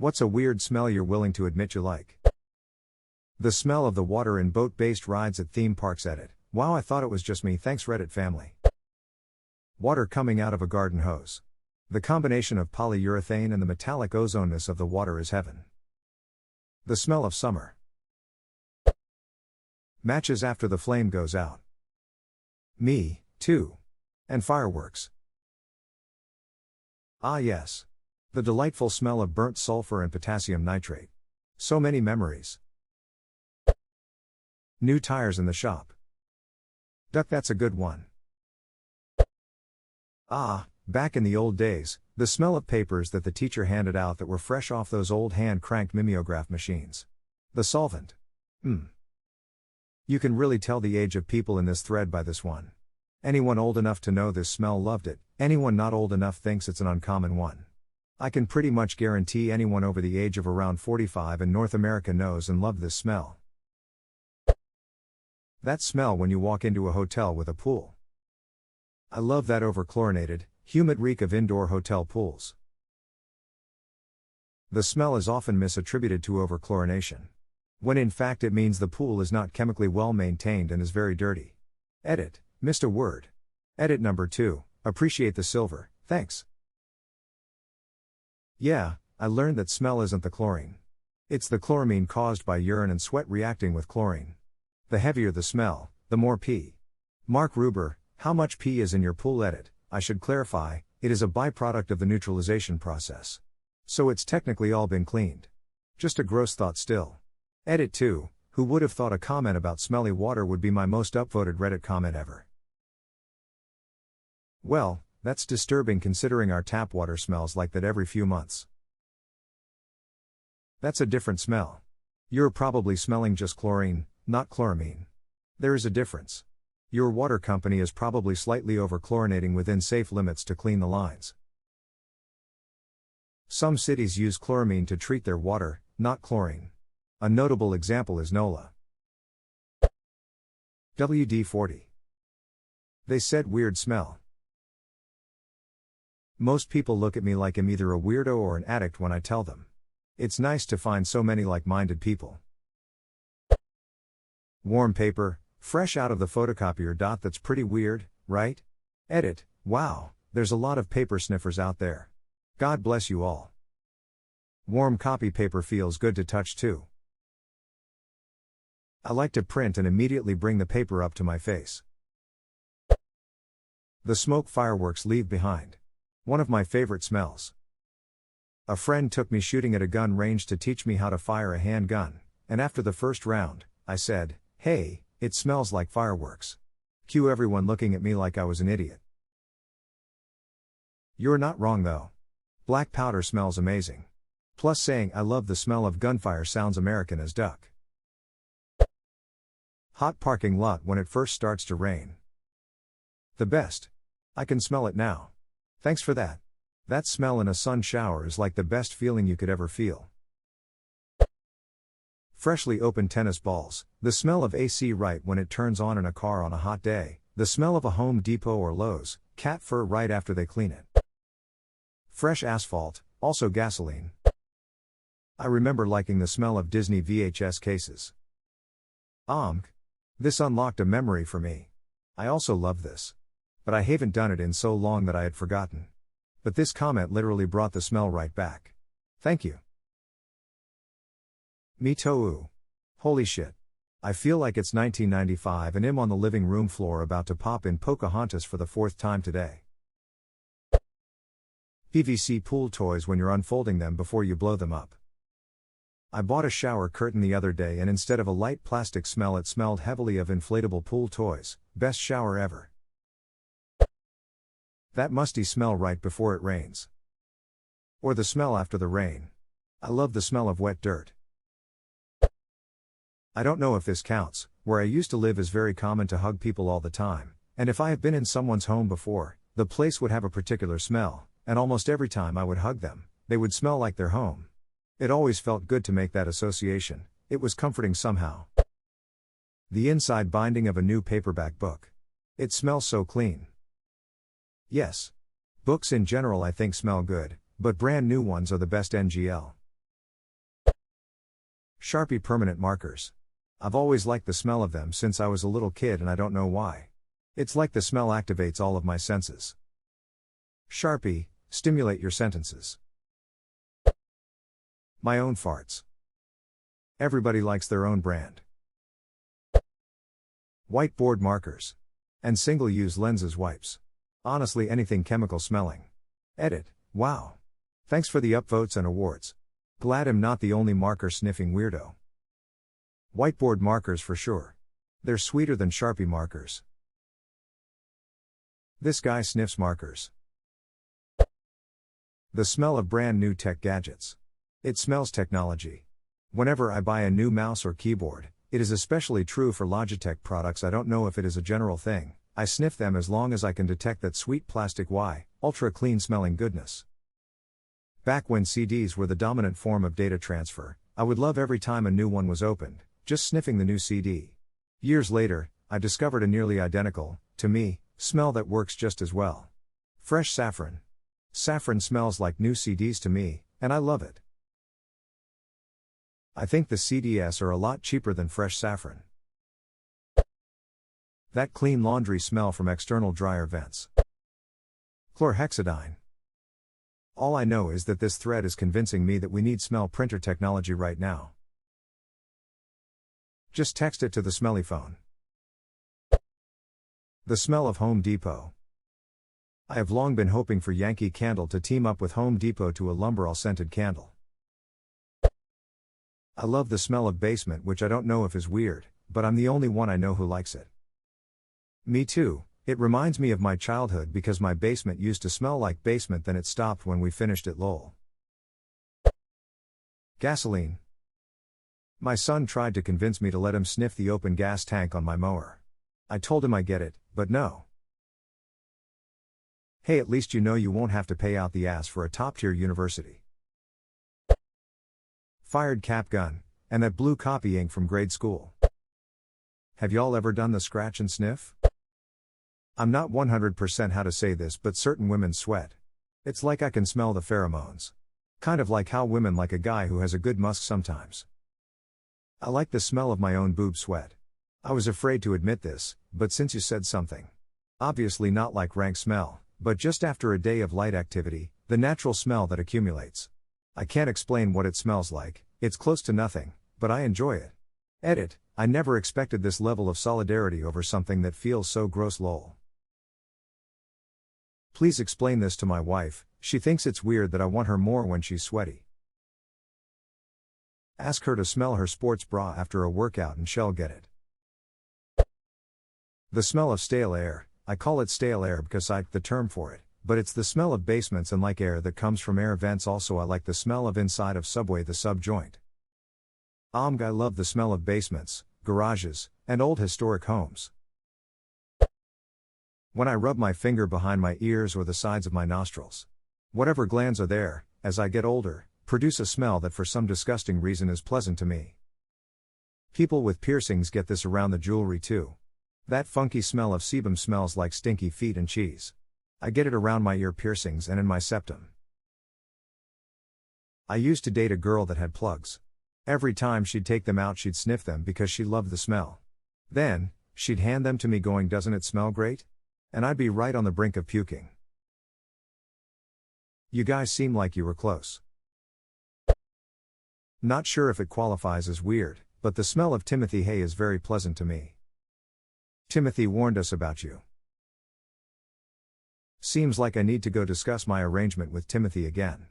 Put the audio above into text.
What's a weird smell you're willing to admit you like? The smell of the water in boat-based rides at theme parks. Edit. Wow, I thought it was just me. Thanks Reddit family. Water coming out of a garden hose. The combination of polyurethane and the metallic ozoneness of the water is heaven. The smell of summer. Matches after the flame goes out. Me, too. And fireworks. Ah yes. The delightful smell of burnt sulfur and potassium nitrate. So many memories. New tires in the shop. Duck, that's a good one. Ah, back in the old days, the smell of papers that the teacher handed out that were fresh off those old hand-cranked mimeograph machines. The solvent. You can really tell the age of people in this thread by this one. Anyone old enough to know this smell loved it, anyone not old enough thinks it's an uncommon one. I can pretty much guarantee anyone over the age of around 45 in North America knows and loved this smell. That smell when you walk into a hotel with a pool. I love that over-chlorinated, humid reek of indoor hotel pools. The smell is often misattributed to over-chlorination, when in fact it means the pool is not chemically well maintained and is very dirty. Edit. Missed a word. Edit number 2, appreciate the silver, thanks. Yeah, I learned that smell isn't the chlorine. It's the chloramine caused by urine and sweat reacting with chlorine. The heavier the smell, the more pee. Mark Ruber, how much pee is in your pool? Edit. I should clarify, it is a byproduct of the neutralization process. So it's technically all been cleaned. Just a gross thought still. Edit 2, who would have thought a comment about smelly water would be my most upvoted Reddit comment ever? Well, that's disturbing considering our tap water smells like that every few months. That's a different smell. You're probably smelling just chlorine, not chloramine. There is a difference. Your water company is probably slightly over-chlorinating within safe limits to clean the lines. Some cities use chloramine to treat their water, not chlorine. A notable example is NOLA. WD-40. They said weird smell. Most people look at me like I'm either a weirdo or an addict when I tell them. It's nice to find so many like-minded people. Warm paper, fresh out of the photocopier. That's pretty weird, right? Edit. Wow, there's a lot of paper sniffers out there. God bless you all. Warm copy paper feels good to touch too. I like to print and immediately bring the paper up to my face. The smoke fireworks leave behind. One of my favorite smells. A friend took me shooting at a gun range to teach me how to fire a handgun, and after the first round, I said, "Hey, it smells like fireworks." Cue everyone looking at me like I was an idiot. You're not wrong though. Black powder smells amazing. Plus saying I love the smell of gunfire sounds American as duck. Hot parking lot when it first starts to rain. The best. I can smell it now. Thanks for that. That smell in a sun shower is like the best feeling you could ever feel. Freshly opened tennis balls, the smell of AC right when it turns on in a car on a hot day, the smell of a Home Depot or Lowe's cat fur right after they clean it. Fresh asphalt, also gasoline. I remember liking the smell of Disney VHS cases. This unlocked a memory for me. I also love this. But I haven't done it in so long that I had forgotten. But this comment literally brought the smell right back. Thank you. Me too. Holy shit. I feel like it's 1995 and I'm on the living room floor about to pop in Pocahontas for the 4th time today. PVC pool toys when you're unfolding them before you blow them up. I bought a shower curtain the other day and instead of a light plastic smell it smelled heavily of inflatable pool toys. Best shower ever. That musty smell right before it rains. Or the smell after the rain. I love the smell of wet dirt. I don't know if this counts, where I used to live is very common to hug people all the time, and if I have been in someone's home before, the place would have a particular smell, and almost every time I would hug them, they would smell like their home. It always felt good to make that association, it was comforting somehow. The inside binding of a new paperback book. It smells so clean. Yes. Books in general I think smell good, but brand new ones are the best NGL. Sharpie permanent markers. I've always liked the smell of them since I was a little kid and I don't know why. It's like the smell activates all of my senses. Sharpie, stimulate your sentences. My own farts. Everybody likes their own brand. Whiteboard markers. And single-use lenses wipes. Honestly, anything chemical smelling. Edit. Wow. Thanks for the upvotes and awards. Glad I'm not the only marker sniffing weirdo. Whiteboard markers for sure. They're sweeter than Sharpie markers. This guy sniffs markers. The smell of brand new tech gadgets. It smells technology. Whenever I buy a new mouse or keyboard, it is especially true for Logitech products. I don't know if it is a general thing. I sniff them as long as I can detect that sweet plastic ultra clean smelling goodness. Back when CDs were the dominant form of data transfer, I would love every time a new one was opened, just sniffing the new CD. Years later, I discovered a nearly identical, to me, smell that works just as well. Fresh saffron. Saffron smells like new CDs to me, and I love it. I think the CDs are a lot cheaper than fresh saffron. That clean laundry smell from external dryer vents. Chlorhexidine. All I know is that this thread is convincing me that we need smell printer technology right now. Just text it to the smelly phone. The smell of Home Depot. I have long been hoping for Yankee Candle to team up with Home Depot to a lumberal scented candle. I love the smell of basement, which I don't know if is weird, but I'm the only one I know who likes it. Me too. It reminds me of my childhood because my basement used to smell like basement, then it stopped when we finished it, lol. Gasoline. My son tried to convince me to let him sniff the open gas tank on my mower. I told him I get it, but no. Hey, at least you know you won't have to pay out the ass for a top-tier university. Fired cap gun, and that blue copy ink from grade school. Have y'all ever done the scratch and sniff? I'm not 100% how to say this, but certain women sweat. It's like I can smell the pheromones. Kind of like how women like a guy who has a good musk sometimes. I like the smell of my own boob sweat. I was afraid to admit this, but since you said something. Obviously not like rank smell, but just after a day of light activity, the natural smell that accumulates. I can't explain what it smells like, it's close to nothing, but I enjoy it. Edit. I never expected this level of solidarity over something that feels so gross, lol. Please explain this to my wife, she thinks it's weird that I want her more when she's sweaty. Ask her to smell her sports bra after a workout and she'll get it. The smell of stale air. I call it stale air because I the term for it, but it's the smell of basements and like air that comes from air vents. Also, I like the smell of inside of subway, the sub joint. I love the smell of basements, garages, and old historic homes. When I rub my finger behind my ears or the sides of my nostrils. Whatever glands are there, as I get older, produce a smell that for some disgusting reason is pleasant to me. People with piercings get this around the jewelry too. That funky smell of sebum smells like stinky feet and cheese. I get it around my ear piercings and in my septum. I used to date a girl that had plugs. Every time she'd take them out, she'd sniff them because she loved the smell. Then, she'd hand them to me going, "Doesn't it smell great?" And I'd be right on the brink of puking. You guys seem like you were close. Not sure if it qualifies as weird, but the smell of Timothy hay is very pleasant to me. Timothy warned us about you. Seems like I need to go discuss my arrangement with Timothy again.